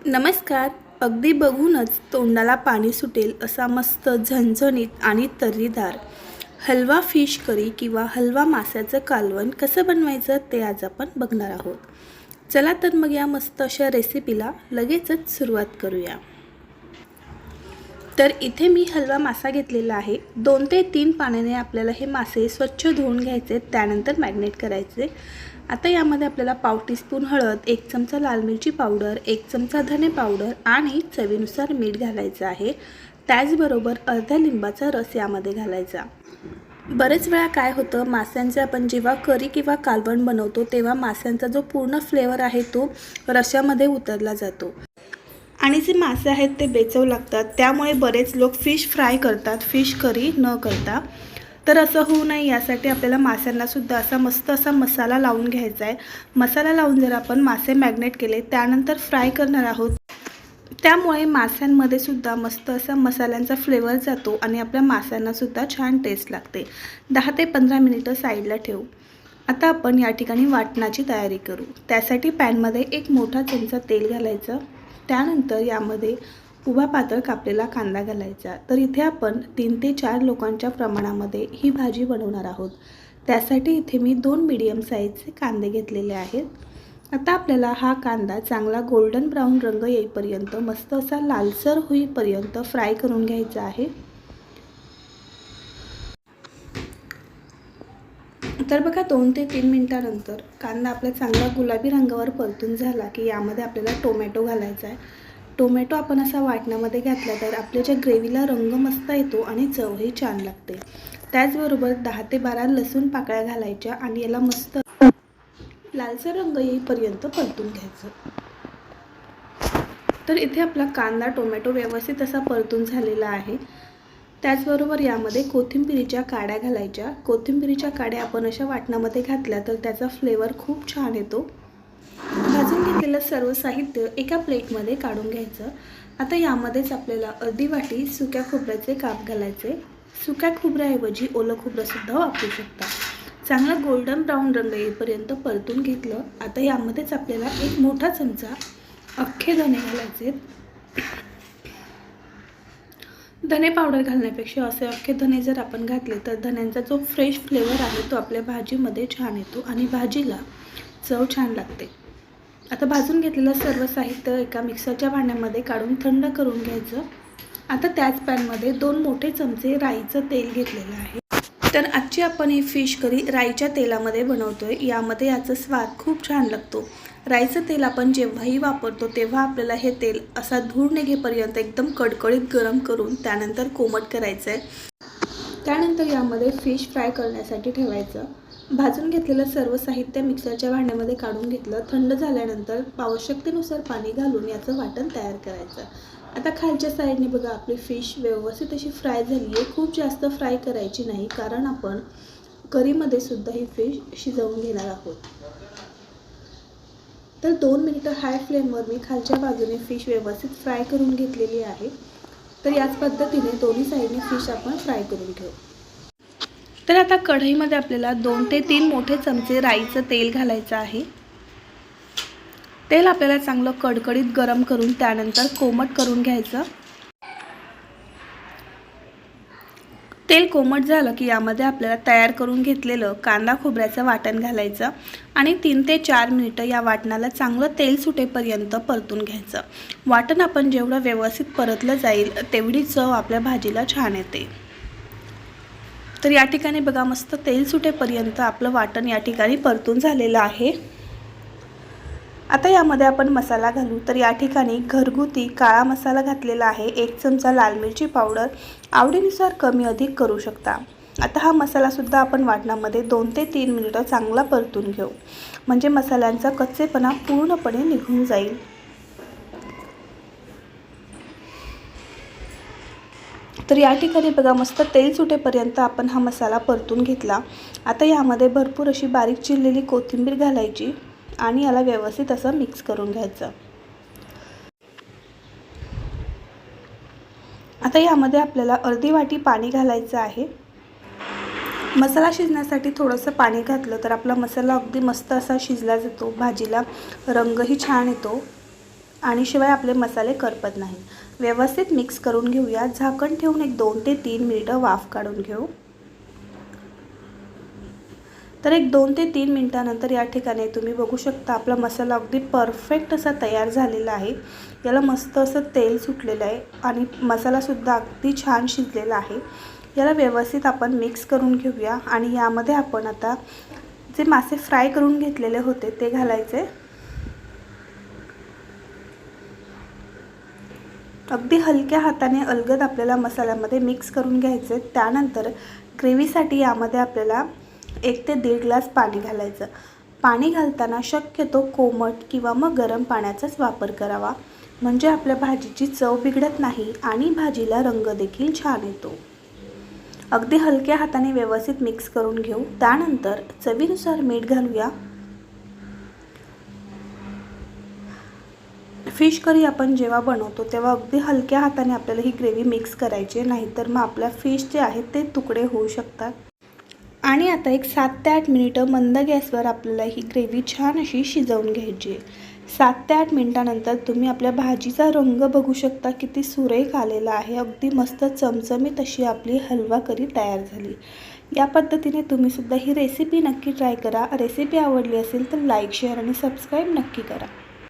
नमस्कार. अगदी बघूनच तोंडाला पाणी सुटेल असा मस्त झणझणीत आणि तर्रीदार हलवा फिश करी किंवा हलवा माशाचं कालवण कसं बनवायचं ते आज आपण बघणार आहोत. चला तर मग या मस्त अशा रेसिपीला लगेचच सुरुवात करूया. तर इथे मी हलवा मासा घेतलेला आहे. 2 ते 3 पाण्याने आपल्याला हे मासे स्वच्छ धुवून घ्यायचे, त्यानंतर मॅरिनेट करायचे. आता यामध्ये आपल्याला पाव टीस्पून हळद, 1 चमचा लाल मिरची पावडर, 1 चमचा धने पावडर आणि चवीनुसार मीठ घालायचं आहे. त्याचबरोबर अर्धा लिंबाचा रस यामध्ये घालायचा. बरेच वेळा काय होतं, माशांचे आपण जेव्हा करी किंवा कालवण बनवतो तेव्हा माशांचा जो पूर्ण फ्लेवर आहे तो रश्यामध्ये उतरला जातो आणि जे मासे आहेत ते बेचव लागतात. त्यामुळे बरेच लोक फिश फ्राय करतात, फिश करी न करता. तर असं होऊ नये यासाठी आपल्याला माशांना सुद्धा असा मस्त असा मसाला लावून घ्यायचा आहे. मसाला लावून जर आपण मासे मॅरिनेट केले त्यानंतर फ्राय करणार आहोत, त्यामुळे माशांमध्ये सुद्धा मस्त असा मसाल्यांचा फ्लेवर जातो आणि आपल्या माशांना सुद्धा छान टेस्ट लागते. 10 ते 15 मिनिटं साईडला ठेवू. आता आपण या ठिकाणी वाटणाची तयारी करू. त्यासाठी पॅनमध्ये 1 मोठा चमचा तेल घालायचं. त्यानंतर यामध्ये उभा पातळ कापलेला कांदा घालायचा. तर इथे आपण 3 ते 4 लोकांच्या प्रमाणामध्ये ही भाजी बनवणार आहोत. त्यासाठी इथे मी 2 मीडियम साईजचे कांदे घेतलेले आहेत. आता आपल्याला हा कांदा चांगला गोल्डन ब्राऊन रंग येईपर्यंत, मस्त असा लालसर होईपर्यंत फ्राय करून घ्यायचा आहे. तर बघा 2 ते 3 मिनिटानंतर कांदा आपला चांगला गुलाबी रंगावर परतून झाला की यामध्ये आपल्याला टोमॅटो घालायचा आहे. टोमॅटो आपण असा वाटणामध्ये घातला तर आपल्याच्या ग्रेव्हीला रंग मस्त येतो आणि चवही छान लागते. त्याचबरोबर 10 ते 12 लसूण पाकळ्या घालायच्या आणि याला मस्त लालसर रंग येईपर्यंत परतून घ्यायचं. तर इथे आपला कांदा टोमॅटो व्यवस्थित असा परतून झालेला आहे. त्याचबरोबर यामध्ये कोथिंबीरीच्या काड्या घालायच्या. कोथिंबीरीच्या काड्या आपण अशा वाटणामध्ये घातल्या तर त्याचा फ्लेवर खूप छान येतो. भाजून घेतलेलं सर्व साहित्य एका प्लेटमध्ये काढून घ्यायचं. आता यामध्येच आपल्याला अर्धी वाटी सुक्या खोबऱ्याचे काप घालायचे. सुक्या खोबऱ्याऐवजी ओलं खोबरंसुद्धा वापरू शकता. चांगला गोल्डन ब्राऊन रंग येईपर्यंत परतून घेतलं. आता यामध्येच आपल्याला 1 मोठा चमचा अख्खे धने घालायचे. धने पावडर घालण्यापेक्षा असे अख्खे धने जर आपण घातले तर धन्यांचा जो फ्रेश फ्लेवर आहे तो आपल्या भाजीमध्ये छान येतो आणि भाजीला चव छान लागते. आता भाजून घेतलेलं सर्व साहित्य एका मिक्सरच्या भांड्यामध्ये काढून थंड करून घ्यायचं. आता त्याच पॅनमध्ये 2 मोठे चमचे राईचं तेल घेतलेलं आहे. तर आजची आपण ही फिश करी राईच्या तेलामध्ये बनवतोय. यामध्ये याचा स्वाद खूप छान लागतो. राईचं तेल आपण जेव्हाही वापरतो तेव्हा आपल्याला हे तेल असा धूर निघेपर्यंत एकदम कडकडीत गरम करून त्यानंतर कोमट करायचं आहे. त्यानंतर यामध्ये फिश फ्राय करण्यासाठी ठेवायचं. भाजून घेतलेलं सर्व साहित्य मिक्सरच्या भांड्यामध्ये काढून घेतलं. थंड झाल्यानंतर आवश्यकतेनुसार पाणी घालून याचं वाटण तयार करायचं. आता खालच्या साईडने बघा आपली फिश व्यवस्थित अशी फ्राय झाली आहे. खूप जास्त फ्राय करायची नाही, कारण आपण करीमध्ये सुद्धा ही फिश शिजवून घेणार आहोत. तर 2 मिनिटं हाय फ्लेमवर मी खालच्या बाजूने फिश व्यवस्थित फ्राय करून घेतलेली आहे. तर याच पद्धतीने दोन्ही साईडने फिश आपण फ्राय करून घेऊ. तर आता कढईमध्ये आपल्याला 2 ते 3 मोठे चमचे राईचं तेल घालायचं आहे. तेल आपल्याला चांगलं कडकडीत गरम करून त्यानंतर कोमट करून घ्यायचं. तेल कोमट झालं की यामध्ये आपल्याला तयार करून घेतलेलं कांदा खोबऱ्याचं वाटण घालायचं आणि 3 ते 4 मिनिटं या वाटणाला चांगलं तेल सुटेपर्यंत परतून घ्यायचं. वाटण आपण जेवढं व्यवस्थित परतलं जाईल तेवढी चव आपल्या भाजीला छान येते. तर या ठिकाणी बघा मस्त तेल सुटेपर्यंत आपलं वाटण या ठिकाणी परतून झालेलं आहे. आता यामध्ये आपण मसाला घालू. तर या ठिकाणी घरगुती काळा मसाला घातलेला आहे. 1 चमचा लाल मिरची पावडर, आवडीनुसार कमी अधिक करू शकता. आता हा मसालासुद्धा आपण वाटणामध्ये 2 ते 3 मिनिटं चांगला परतून घेऊ, म्हणजे मसाल्यांचा कच्चेपणा पूर्णपणे निघून जाईल. तर या ठिकाणी बघा मस्त तेल सुटेपर्यंत आपण हा मसाला परतून घेतला. आता यामध्ये भरपूर अशी बारीक चिरलेली कोथिंबीर घालायची आणि याला व्यवस्थित असं मिक्स करून घ्यायचं. आता यामध्ये आपल्याला अर्धी वाटी पाणी घालायचं आहे. मसाला शिजण्यासाठी थोडंसं पाणी घातलं तर आपला मसाला अगदी मस्त असा शिजला जातो. भाजीला रंगही छान येतो. आणि शिवाय आपले मसाले करपत नाही। व्यवस्थित मिक्स करून घेऊया। झाकण ठेवून एक 2 ते 3 मिनिटं वाफ काढून घेऊ। तर एक 2 ते 3 मिनिटांनंतर या ठिकाणी तुम्ही बघू शकता आपला मसाला अगदी परफेक्ट असा तयार झालेला आहे। याला मस्त असं तेल सुटलेलं आहे आणि मसाला सुद्धा अगदी छान शिजलेला आहे। याला व्यवस्थित आपण मिक्स करून घेऊया आणि यामध्ये आपण आता जे मासे फ्राय करून घेतलेले होते ते घालायचे। अगदी हलक्या हाताने अलगद आपल्याला मसाल्यामध्ये मिक्स करून घ्यायचे। त्यानंतर ग्रेव्हीसाठी यामध्ये आपल्याला 1 ते 1.5 ग्लास पाणी घालायचं। पाणी घालताना शक्यतो कोमट किंवा मग गरम पाण्याचाच वापर करावा, म्हणजे आपल्या भाजीची चव बिघडत नाही आणि भाजीला रंग देखील छान येतो। अगदी हलक्या हाताने व्यवस्थित मिक्स करून घेऊ। त्यानंतर चवीनुसार मीठ घालूया। फिश करी आपण जेव्हा बनवतो तेव्हा अगदी हलक्या हाताने आपल्याला ही ग्रेव्ही मिक्स करायची, नाहीतर मग आपल्या फिश जे आहेत ते तुकडे होऊ शकतात। आणि आता एक 7 ते 8 मिनिटं मंद गॅसवर आपल्याला ही ग्रेव्ही छान अशी शिजवून घ्यायची आहे। 7 ते 8 मिनिटांनंतर तुम्ही आपल्या भाजीचा रंग बघू शकता, किती सुरेख आलेला आहे। अगदी मस्त चमचमीत अशी आपली हलवा करी तयार झाली। या पद्धतीने तुम्ही सुद्धा ही रेसिपी नक्की ट्राय करा। रेसिपी आवडली असेल तर लाईक, शेअर आणि सबस्क्राईब नक्की करा।